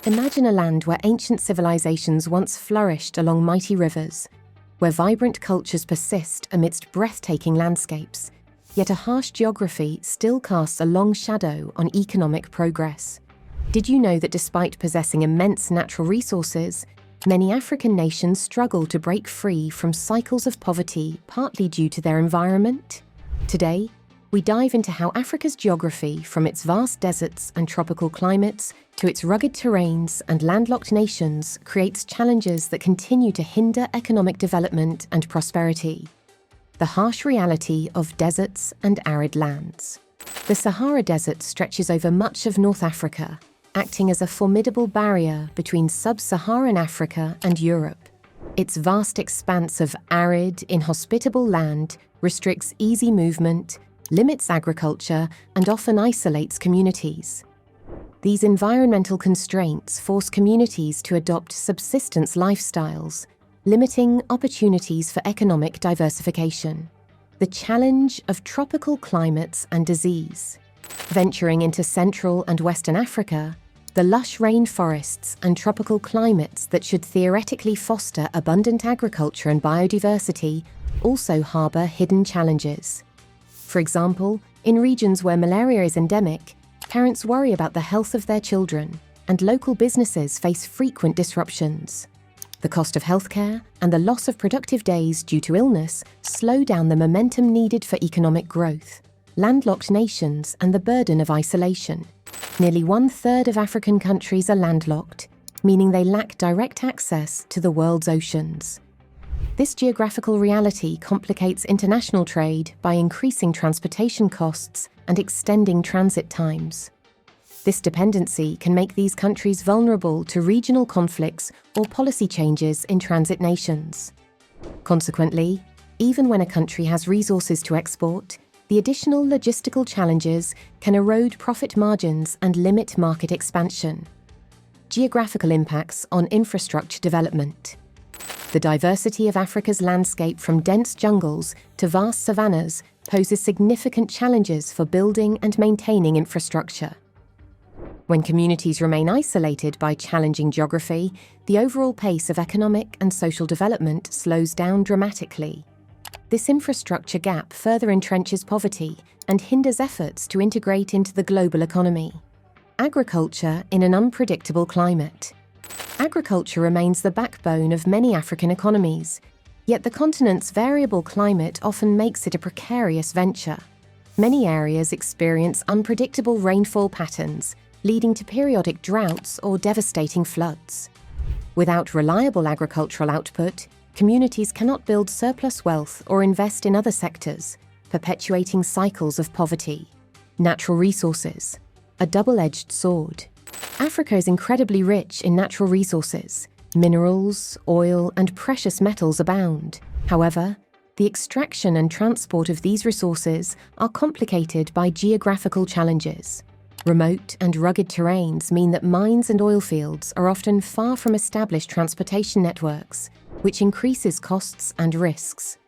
Imagine a land where ancient civilizations once flourished along mighty rivers, where vibrant cultures persist amidst breathtaking landscapes, yet a harsh geography still casts a long shadow on economic progress. Did you know that despite possessing immense natural resources, many African nations struggle to break free from cycles of poverty partly due to their environment? Today, we dive into how Africa's geography, from its vast deserts and tropical climates to its rugged terrains and landlocked nations, creates challenges that continue to hinder economic development and prosperity. The harsh reality of deserts and arid lands. The Sahara Desert stretches over much of North Africa, acting as a formidable barrier between sub-Saharan Africa and Europe. Its vast expanse of arid, inhospitable land restricts easy movement, limits agriculture, and often isolates communities. These environmental constraints force communities to adopt subsistence lifestyles, limiting opportunities for economic diversification. The challenge of tropical climates and disease. Venturing into Central and Western Africa, the lush rainforests and tropical climates that should theoretically foster abundant agriculture and biodiversity also harbour hidden challenges. For example, in regions where malaria is endemic, parents worry about the health of their children, and local businesses face frequent disruptions. The cost of healthcare and the loss of productive days due to illness slow down the momentum needed for economic growth. Landlocked nations and the burden of isolation. Nearly 1/3 of African countries are landlocked, meaning they lack direct access to the world's oceans. This geographical reality complicates international trade by increasing transportation costs and extending transit times. This dependency can make these countries vulnerable to regional conflicts or policy changes in transit nations. Consequently, even when a country has resources to export, the additional logistical challenges can erode profit margins and limit market expansion. Geographical impacts on infrastructure development. The diversity of Africa's landscape, from dense jungles to vast savannas, poses significant challenges for building and maintaining infrastructure. When communities remain isolated by challenging geography, the overall pace of economic and social development slows down dramatically. This infrastructure gap further entrenches poverty and hinders efforts to integrate into the global economy. Agriculture in an unpredictable climate. Agriculture remains the backbone of many African economies, yet the continent's variable climate often makes it a precarious venture. Many areas experience unpredictable rainfall patterns, leading to periodic droughts or devastating floods. Without reliable agricultural output, communities cannot build surplus wealth or invest in other sectors, perpetuating cycles of poverty. Natural resources, a double-edged sword. Africa is incredibly rich in natural resources. Minerals, oil, and precious metals abound. However, the extraction and transport of these resources are complicated by geographical challenges. Remote and rugged terrains mean that mines and oil fields are often far from established transportation networks, which increases costs and risks.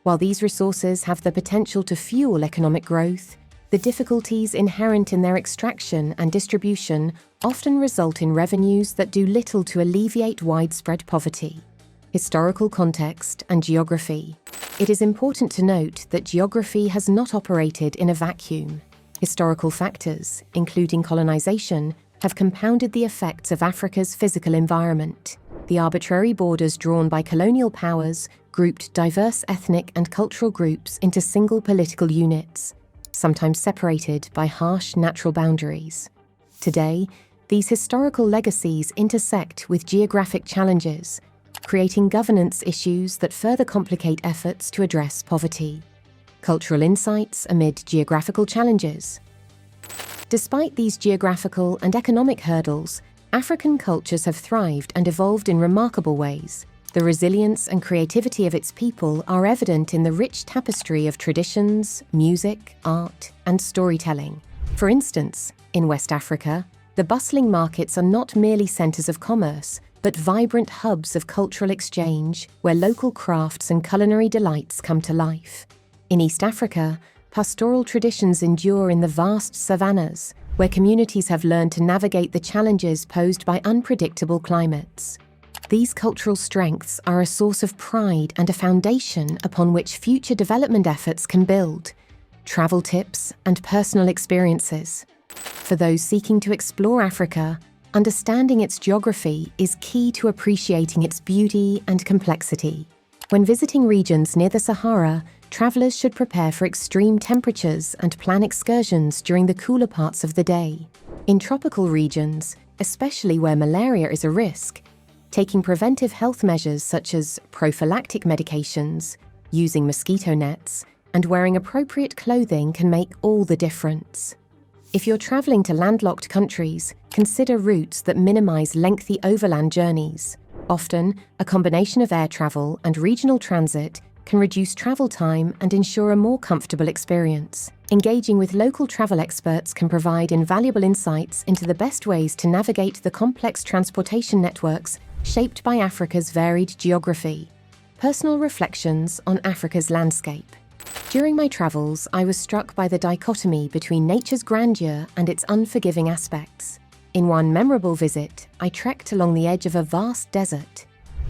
While these resources have the potential to fuel economic growth, the difficulties inherent in their extraction and distribution often result in revenues that do little to alleviate widespread poverty. Historical context and geography. It is important to note that geography has not operated in a vacuum. Historical factors, including colonization, have compounded the effects of Africa's physical environment. The arbitrary borders drawn by colonial powers grouped diverse ethnic and cultural groups into single political units, sometimes separated by harsh natural boundaries. Today, these historical legacies intersect with geographic challenges, creating governance issues that further complicate efforts to address poverty. Cultural insights amid geographical challenges. Despite these geographical and economic hurdles, African cultures have thrived and evolved in remarkable ways. The resilience and creativity of its people are evident in the rich tapestry of traditions, music, art, and storytelling. For instance, in West Africa, the bustling markets are not merely centers of commerce, but vibrant hubs of cultural exchange where local crafts and culinary delights come to life. In East Africa, pastoral traditions endure in the vast savannas, where communities have learned to navigate the challenges posed by unpredictable climates. These cultural strengths are a source of pride and a foundation upon which future development efforts can build. Travel tips and personal experiences. For those seeking to explore Africa, understanding its geography is key to appreciating its beauty and complexity. When visiting regions near the Sahara, travelers should prepare for extreme temperatures and plan excursions during the cooler parts of the day. In tropical regions, especially where malaria is a risk, taking preventive health measures such as prophylactic medications, using mosquito nets, and wearing appropriate clothing can make all the difference. If you're traveling to landlocked countries, consider routes that minimize lengthy overland journeys. Often, a combination of air travel and regional transit can reduce travel time and ensure a more comfortable experience. Engaging with local travel experts can provide invaluable insights into the best ways to navigate the complex transportation networks shaped by Africa's varied geography. Personal reflections on Africa's landscape. During my travels, I was struck by the dichotomy between nature's grandeur and its unforgiving aspects. In one memorable visit, I trekked along the edge of a vast desert,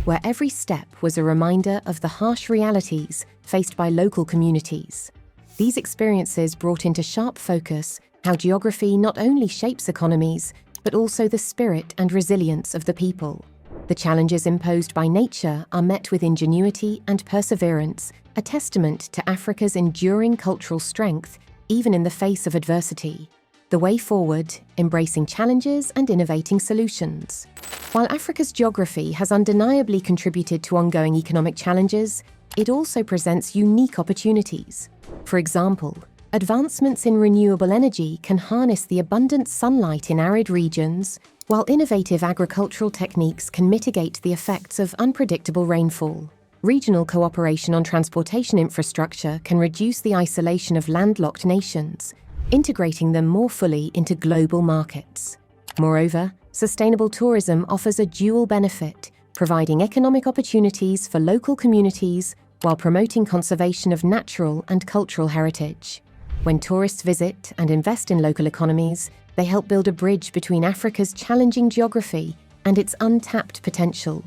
where every step was a reminder of the harsh realities faced by local communities. These experiences brought into sharp focus how geography not only shapes economies, but also the spirit and resilience of the people. The challenges imposed by nature are met with ingenuity and perseverance, a testament to Africa's enduring cultural strength, even in the face of adversity. The way forward, embracing challenges and innovating solutions. While Africa's geography has undeniably contributed to ongoing economic challenges, it also presents unique opportunities. For example, advancements in renewable energy can harness the abundant sunlight in arid regions, while innovative agricultural techniques can mitigate the effects of unpredictable rainfall. Regional cooperation on transportation infrastructure can reduce the isolation of landlocked nations, integrating them more fully into global markets. Moreover, sustainable tourism offers a dual benefit, providing economic opportunities for local communities while promoting conservation of natural and cultural heritage. When tourists visit and invest in local economies, they help build a bridge between Africa's challenging geography and its untapped potential.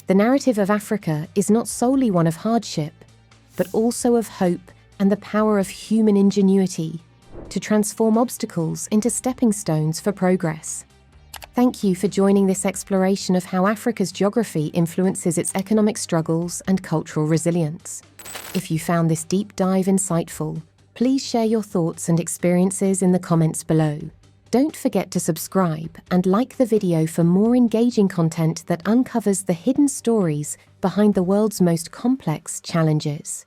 The narrative of Africa is not solely one of hardship, but also of hope and the power of human ingenuity to transform obstacles into stepping stones for progress. Thank you for joining this exploration of how Africa's geography influences its economic struggles and cultural resilience. If you found this deep dive insightful, please share your thoughts and experiences in the comments below. Don't forget to subscribe and like the video for more engaging content that uncovers the hidden stories behind the world's most complex challenges.